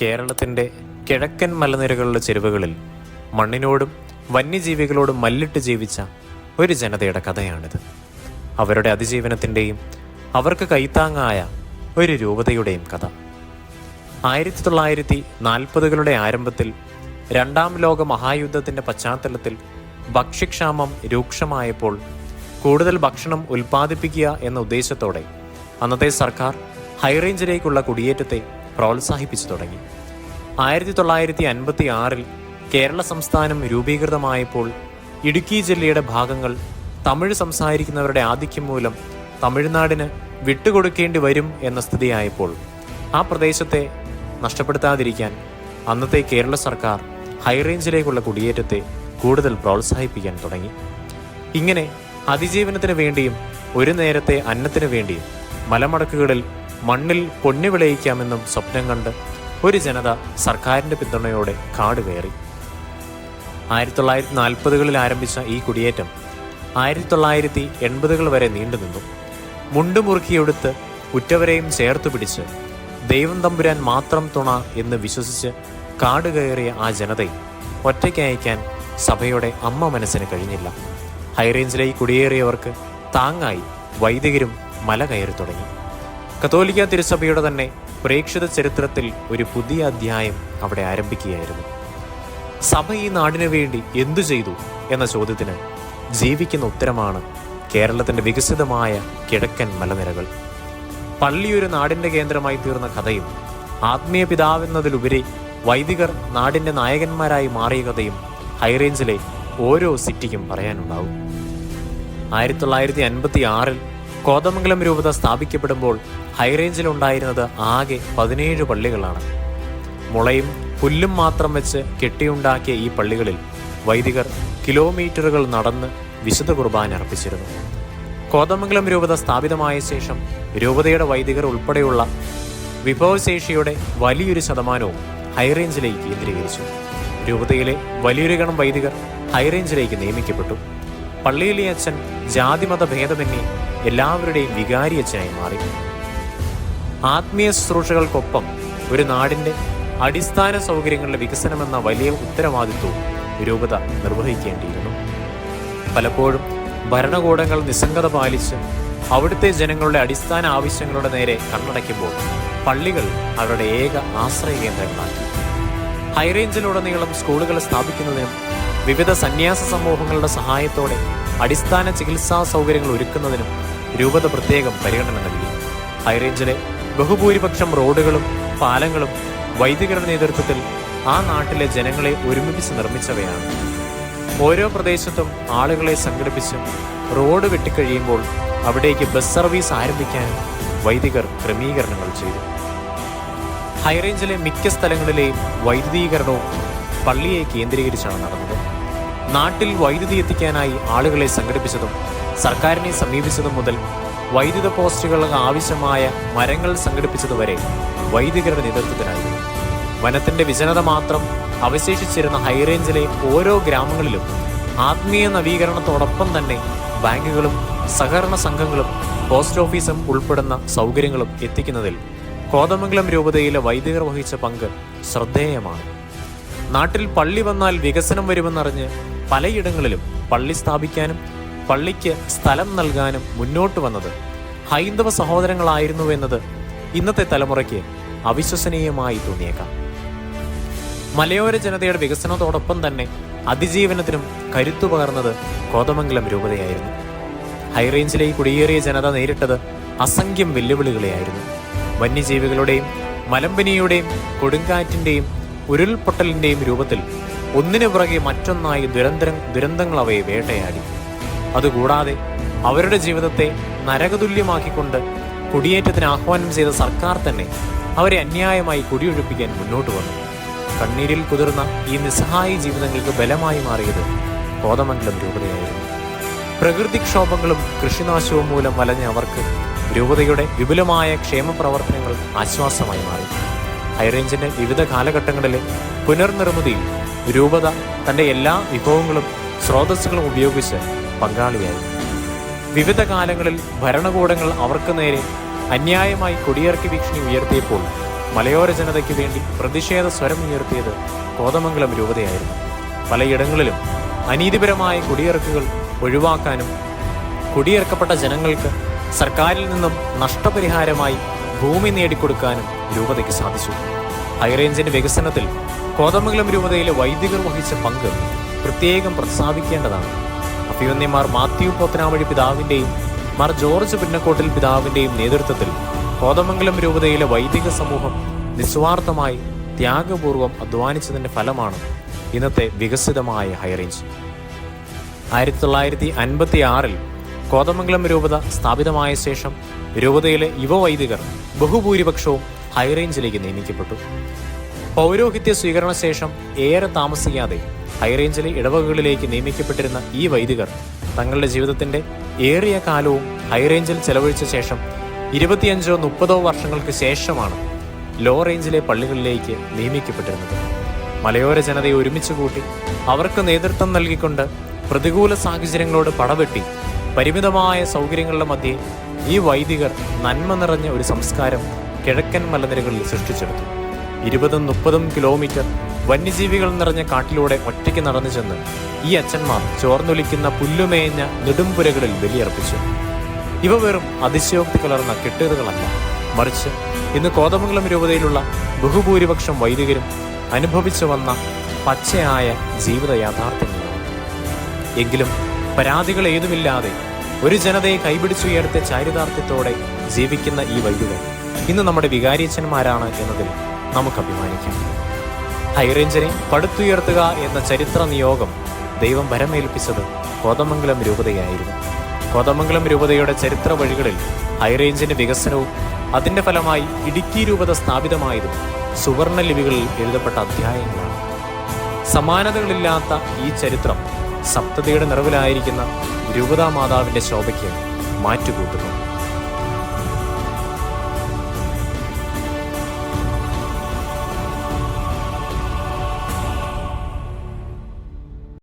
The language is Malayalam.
കേരളത്തിൻ്റെ കിഴക്കൻ മലനിരകളുടെ ചെരുവുകളിൽ മണ്ണിനോടും വന്യജീവികളോടും മല്ലിട്ട് ജീവിച്ച ഒരു ജനതയുടെ കഥയാണിത്. അവരുടെ അതിജീവനത്തിൻ്റെയും അവർക്ക് കൈത്താങ്ങായ ഒരു രൂപതയുടെയും കഥ. 1940കളുടെ ആരംഭത്തിൽ രണ്ടാം ലോക മഹായുദ്ധത്തിൻ്റെ പശ്ചാത്തലത്തിൽ ഭക്ഷ്യക്ഷാമം രൂക്ഷമായപ്പോൾ കൂടുതൽ ഭക്ഷണം ഉൽപ്പാദിപ്പിക്കുക എന്ന ഉദ്ദേശത്തോടെ അന്നത്തെ സർക്കാർ ഹൈറേഞ്ചിലേക്കുള്ള കുടിയേറ്റത്തെ പ്രോത്സാഹിപ്പിച്ചു തുടങ്ങി. 1956 കേരള സംസ്ഥാനം രൂപീകൃതമായപ്പോൾ ഇടുക്കി ജില്ലയുടെ ഭാഗങ്ങൾ തമിഴ് സംസാരിക്കുന്നവരുടെ ആധിക്യം മൂലം തമിഴ്നാടിന് വിട്ടുകൊടുക്കേണ്ടി വരും എന്ന സ്ഥിതിയായപ്പോൾ ആ പ്രദേശത്തെ നഷ്ടപ്പെടുത്താതിരിക്കാൻ അന്നത്തെ കേരള സർക്കാർ ഹൈറേഞ്ചിലേക്കുള്ള കുടിയേറ്റത്തെ കൂടുതൽ പ്രോത്സാഹിപ്പിക്കാൻ തുടങ്ങി. ഇങ്ങനെ അതിജീവനത്തിന് വേണ്ടിയും ഒരു നേരത്തെ അന്നത്തിന് വേണ്ടിയും മലമടക്കുകളിൽ മണ്ണിൽ പൊന്നു വിളയിക്കാമെന്നും സ്വപ്നം കണ്ട് ഒരു ജനത സർക്കാരിൻ്റെ പിന്തുണയോടെ കാട് കയറി. 1940കളിൽ ആരംഭിച്ച ഈ കുടിയേറ്റം 1980കൾ വരെ നീണ്ടുനിന്നു. മുണ്ടുമുറുക്കിയെടുത്ത് ഉറ്റവരെയും ചേർത്തു പിടിച്ച് ദൈവം തമ്പുരാൻ മാത്രം തുണ എന്ന് വിശ്വസിച്ച് കാട് കയറിയ ആ ജനതയെ ഒറ്റയ്ക്ക് അയക്കാൻ സഭയുടെ അമ്മ മനസ്സിന് കഴിഞ്ഞില്ല. ഹൈറേഞ്ചിലേക്ക് കുടിയേറിയവർക്ക് താങ്ങായി വൈദികരും മല കയറി തുടങ്ങി. കത്തോലിക്ക തിരുസഭയുടെ തന്നെ പ്രേക്ഷിത ചരിത്രത്തിൽ ഒരു പുതിയ അധ്യായം അവിടെ ആരംഭിക്കുകയായിരുന്നു. സഭ ഈ നാടിനു വേണ്ടി എന്തു ചെയ്തു എന്ന ചോദ്യത്തിന് ജീവിക്കുന്ന ഉത്തരമാണ് കേരളത്തിൻ്റെ വികസിതമായ കിഴക്കൻ മലനിരകൾ. പള്ളിയൊരു നാടിൻ്റെ കേന്ദ്രമായി തീർന്ന കഥയും ആത്മീയ പിതാവെന്നതിലുപരി വൈദികർ നാടിൻ്റെ നായകന്മാരായി മാറിയ കഥയും ഹൈറേഞ്ചിലെ ഓരോ സിറ്റിക്കും പറയാനുണ്ടാവും. 1956 കോതമംഗലം രൂപത സ്ഥാപിക്കപ്പെടുമ്പോൾ ഹൈറേഞ്ചിലുണ്ടായിരുന്നത് ആകെ 17 പള്ളികളാണ്. മുളയും പുല്ലും മാത്രം വെച്ച് കെട്ടിയുണ്ടാക്കിയ ഈ പള്ളികളിൽ വൈദികർ കിലോമീറ്ററുകൾ നടന്ന് വിശുദ്ധ കുർബാന അർപ്പിച്ചിരുന്നു. കോതമംഗലം രൂപത സ്ഥാപിതമായ ശേഷം രൂപതയുടെ വൈദികർ ഉൾപ്പെടെയുള്ള വിഭവശേഷിയുടെ വലിയൊരു ശതമാനവും ഹൈറേഞ്ചിലേക്ക് കേന്ദ്രീകരിച്ചു. രൂപതയിലെ വലിയൊരു ഗണം വൈദികർ ഹൈറേഞ്ചിലേക്ക് നിയമിക്കപ്പെട്ടു. പള്ളിയിലെ അച്ഛൻ ജാതിമത ഭേദമന്യേ എല്ലാവരുടെയും വികാരി അച്ഛനായി മാറി. ആത്മീയ ശുശ്രൂഷകൾക്കൊപ്പം ഒരു നാടിൻ്റെ അടിസ്ഥാന സൗകര്യങ്ങളുടെ വികസനമെന്ന വലിയ ഉത്തരവാദിത്വവും രൂപത നിർവഹിക്കേണ്ടിയിരുന്നു. പലപ്പോഴും ഭരണകൂടങ്ങൾ നിസ്സംഗത പാലിച്ച് അവിടുത്തെ ജനങ്ങളുടെ അടിസ്ഥാന ആവശ്യങ്ങളുടെ നേരെ കണ്ണടയ്ക്കുമ്പോൾ പള്ളികൾ അവരുടെ ഏക ആശ്രയ കേന്ദ്രങ്ങളാക്കി. ഹൈറേഞ്ചിലുടനീളം സ്കൂളുകൾ സ്ഥാപിക്കുന്നതിനും വിവിധ സന്യാസ സമൂഹങ്ങളുടെ സഹായത്തോടെ അടിസ്ഥാന ചികിത്സാ സൗകര്യങ്ങൾ ഒരുക്കുന്നതിനും രൂപത പ്രത്യേകം പരിഗണന നൽകി. ഹൈറേഞ്ചിലെ ബഹുഭൂരിപക്ഷം റോഡുകളും പാലങ്ങളും വൈദികരുടെ നേതൃത്വത്തിൽ ആ നാട്ടിലെ ജനങ്ങളെ ഒരുമിപ്പിച്ച് നിർമ്മിച്ചവയാണ്. ഓരോ പ്രദേശത്തും ആളുകളെ സംഘടിപ്പിച്ച് റോഡ് വെട്ടിക്കഴിയുമ്പോൾ അവിടേക്ക് ബസ് സർവീസ് ആരംഭിക്കാനും വൈദികർ ക്രമീകരണങ്ങൾ ചെയ്തു. ഹൈറേഞ്ചിലെ മിക്ക സ്ഥലങ്ങളിലെയും വൈദ്യുതീകരണവും പള്ളിയെ കേന്ദ്രീകരിച്ചാണ് നടന്നത്. നാട്ടിൽ വൈദ്യുതി എത്തിക്കാനായി ആളുകളെ സംഘടിപ്പിച്ചതും സർക്കാരിനെ സമീപിച്ചതും മുതൽ വൈദ്യുത പോസ്റ്റുകൾക്ക് ആവശ്യമായ മരങ്ങൾ സംഘടിപ്പിച്ചതുവരെ വൈദികരുടെ നേതൃത്വത്തിലായിരുന്നു. വനത്തിന്റെ വിജനത മാത്രം അവശേഷിച്ചിരുന്ന ഹൈറേഞ്ചിലെ ഓരോ ഗ്രാമങ്ങളിലും ആത്മീയ നവീകരണത്തോടൊപ്പം തന്നെ ബാങ്കുകളും സഹകരണ സംഘങ്ങളും പോസ്റ്റ് ഓഫീസും ഉൾപ്പെടുന്ന സൗകര്യങ്ങളും എത്തിക്കുന്നതിൽ കോതമംഗലം രൂപതയിലെ വൈദികർ വഹിച്ച പങ്ക് ശ്രദ്ധേയമാണ്. നാട്ടിൽ പള്ളി വന്നാൽ വികസനം വരുമെന്നറിഞ്ഞ് പലയിടങ്ങളിലും പള്ളി സ്ഥാപിക്കാനും പള്ളിക്ക് സ്ഥലം നൽകാനും മുന്നോട്ട് വന്നത് ഹൈന്ദവ സഹോദരങ്ങളായിരുന്നുവെന്നത് ഇന്നത്തെ തലമുറയ്ക്ക് അവിശ്വസനീയമായി തോന്നിയേക്കാം. മലയോര ജനതയുടെ വികസനത്തോടൊപ്പം തന്നെ അതിജീവനത്തിനും കരുത്തു പകർന്നത് കോതമംഗലം രൂപതയായിരുന്നു. ഹൈറേഞ്ചിലേക്ക് കുടിയേറിയ ജനത നേരിട്ടത് അസംഖ്യം വെല്ലുവിളികളെയായിരുന്നു. വന്യജീവികളുടെയും മലമ്പനിയുടെയും കൊടുങ്കാറ്റിൻ്റെയും ഉരുൾപൊട്ടലിൻ്റെയും രൂപത്തിൽ ഒന്നിനു പുറകെ മറ്റൊന്നായി ദുരന്തങ്ങൾ അവയെ വേട്ടയാടി. അതുകൂടാതെ അവരുടെ ജീവിതത്തെ നരകതുല്യമാക്കിക്കൊണ്ട് കുടിയേറ്റത്തിന് ആഹ്വാനം ചെയ്ത സർക്കാർ തന്നെ അവരെ അന്യായമായി കുടിയൊഴിപ്പിക്കാൻ മുന്നോട്ട് വന്നു. കണ്ണീരിൽ കുതിർന്ന ഈ നിസ്സഹായ ജീവിതങ്ങൾക്ക് ബലമായി മാറിയത് കോതമംഗലം രൂപതയായിരുന്നു. പ്രകൃതിക്ഷോഭങ്ങളും കൃഷിനാശവും മൂലം വലഞ്ഞ അവർക്ക് രൂപതയുടെ വിപുലമായ ക്ഷേമ പ്രവർത്തനങ്ങൾ ആശ്വാസമായി മാറി. ഹൈറേഞ്ചിന്റെ വിവിധ കാലഘട്ടങ്ങളിലെ പുനർനിർമ്മിതിയിൽ രൂപത തൻ്റെ എല്ലാ വിഭവങ്ങളും സ്രോതസ്സുകളും ഉപയോഗിച്ച് പങ്കാളിയായി. വിവിധ കാലങ്ങളിൽ ഭരണകൂടങ്ങൾ അവർക്ക് നേരെ അന്യായമായി കൊടിയിറക്കി ഭീഷണി ഉയർത്തിയപ്പോൾ മലയോര ജനതയ്ക്ക് വേണ്ടി പ്രതിഷേധ സ്വരമുയർത്തിയത് കോതമംഗലം രൂപതയായിരുന്നു. പലയിടങ്ങളിലും അനീതിപരമായ കുടിയിറക്കുകൾ ഒഴിവാക്കാനും കുടിയിറക്കപ്പെട്ട ജനങ്ങൾക്ക് സർക്കാരിൽ നിന്നും നഷ്ടപരിഹാരമായി ഭൂമി നേടിക്കൊടുക്കാനും രൂപതയ്ക്ക് സാധിച്ചു. ഹൈറേഞ്ചിന്റെ വികസനത്തിൽ കോതമംഗലം രൂപതയിലെ വൈദികർ വഹിച്ച പങ്ക് പ്രത്യേകം പ്രസ്താവിക്കേണ്ടതാണ്. അഭിവന്യമാർ മാത്യു പോത്തനാവഴി പിതാവിന്റെയും മാർ ജോർജ് പുന്നക്കോട്ടിൽ പിതാവിന്റെയും നേതൃത്വത്തിൽ കോതമംഗലം രൂപതയിലെ വൈദിക സമൂഹം നിസ്വാർത്ഥമായി ത്യാഗപൂർവം അധ്വാനിച്ചതിന്റെ ഫലമാണ് ഇന്നത്തെ വികസിതമായ ഹൈറേഞ്ച്. 1956 കോതമംഗലം രൂപത സ്ഥാപിതമായ ശേഷം രൂപതയിലെ യുവവൈദികർ ബഹുഭൂരിപക്ഷവും ഹൈറേഞ്ചിലേക്ക് നിയമിക്കപ്പെട്ടു. പൗരോഹിത്യ സ്വീകരണ ശേഷം ഏറെ താമസിക്കാതെ ഹൈറേഞ്ചിലെ ഇടവകകളിലേക്ക് നിയമിക്കപ്പെട്ടിരുന്ന ഈ വൈദികർ തങ്ങളുടെ ജീവിതത്തിന്റെ ഏറിയ കാലവും ഹൈറേഞ്ചിൽ ചെലവഴിച്ച ശേഷം 25-30 വർഷങ്ങൾക്ക് ശേഷമാണ് ലോ റേഞ്ചിലെ പള്ളികളിലേക്ക് നിയമിക്കപ്പെട്ടിരുന്നത്. മലയോര ജനതയെ ഒരുമിച്ച് കൂട്ടി അവർക്ക് നേതൃത്വം നൽകിക്കൊണ്ട് പ്രതികൂല സാഹചര്യങ്ങളോട് പടവെട്ടി പരിമിതമായ സൗകര്യങ്ങളുടെ മധ്യേ ഈ വൈദികർ നന്മ നിറഞ്ഞ ഒരു സംസ്കാരം കിഴക്കൻ മലനിരകളിൽ സൃഷ്ടിച്ചെടുത്തു. 20-30 കിലോമീറ്റർ വന്യജീവികൾ നിറഞ്ഞ കാട്ടിലൂടെ ഒറ്റയ്ക്ക് നടന്നു ചെന്ന് ഈ അച്ഛന്മാർ ചോർന്നൊലിക്കുന്ന പുല്ലുമേഞ്ഞ നെടുമ്പുരകളിൽ ബലിയർപ്പിച്ചു. ഇവ വെറും അതിശയോക്തി കലർന്ന കെട്ടുകളല്ല, മറിച്ച് ഇന്ന് കോതമംഗലം രൂപതയിലുള്ള ബഹുഭൂരിപക്ഷം വൈദികരും അനുഭവിച്ചു വന്ന പച്ചയായ ജീവിത യാഥാർത്ഥ്യങ്ങളാണ്. എങ്കിലും പരാതികൾ ഏതുമില്ലാതെ ഒരു ജനതയെ കൈപിടിച്ചുയർത്തിയ ചാരിതാർത്ഥ്യത്തോടെ ജീവിക്കുന്ന ഈ വൈദികർ ഇന്ന് നമ്മുടെ വികാരിയച്ഛന്മാരാണ് എന്നതിൽ നമുക്ക് അഭിമാനിക്കാം. ഹൈറേഞ്ചിനെ പടുത്തുയർത്തുക എന്ന ചരിത്ര നിയോഗം ദൈവം ഭരമേൽപ്പിച്ചത് കോതമംഗലം രൂപതയായിരുന്നു. കോതമംഗലം രൂപതയുടെ ചരിത്ര വഴികളിൽ ഹൈറേഞ്ചിന്റെ വികസനവും അതിന്റെ ഫലമായി ഇടുക്കി രൂപത സ്ഥാപിതമായതും സുവർണ ലിപികളിൽ എഴുതപ്പെട്ട അധ്യായങ്ങളാണ്. സമാനതകളില്ലാത്ത ഈ ചരിത്രം സപ്തതിയുടെ നിറവിലായിരിക്കുന്ന രൂപതാ മാതാവിന്റെ ശോഭയ്ക്ക് മാറ്റുകൂട്ടുന്നു.